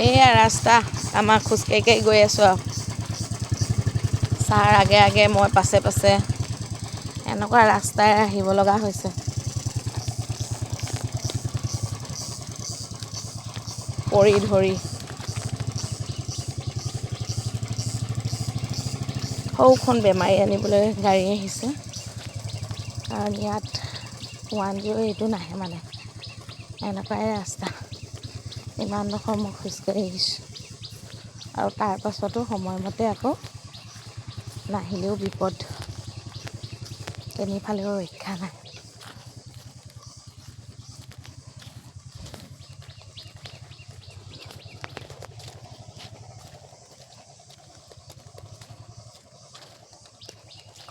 এয়া ৰাস্তা আমাৰ খোজকাঢ়ি গৈ আছোঁ আৰু ছাৰ আগে আগে মই পাছে পাছে এনেকুৱা ৰাস্তাই আহিব লগা হৈছে পৰি ধৰি সৌখন বেমাৰী আনিবলৈ গাড়ী আহিছে কাৰণ ইয়াত 108টো নাহে মানে এনেকুৱাই ৰাস্তা ইমানডোখৰ মই খোজকাঢ়ি আহিছোঁ আৰু তাৰ পাছতো সময়মতে আকৌ নাহিলেও বিপদ কেনিফালেও ৰক্ষা নাই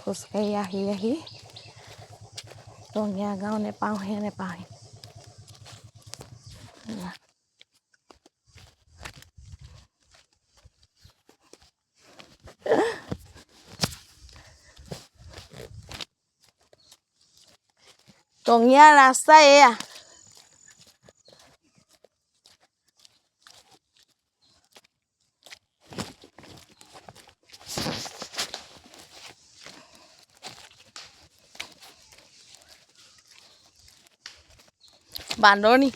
খোজকাঢ়ি আহি আহি টঙীয়া গাঁও নেপাওঁহি টঙীয়া ৰাস্তা এয়া বান্দৰ নি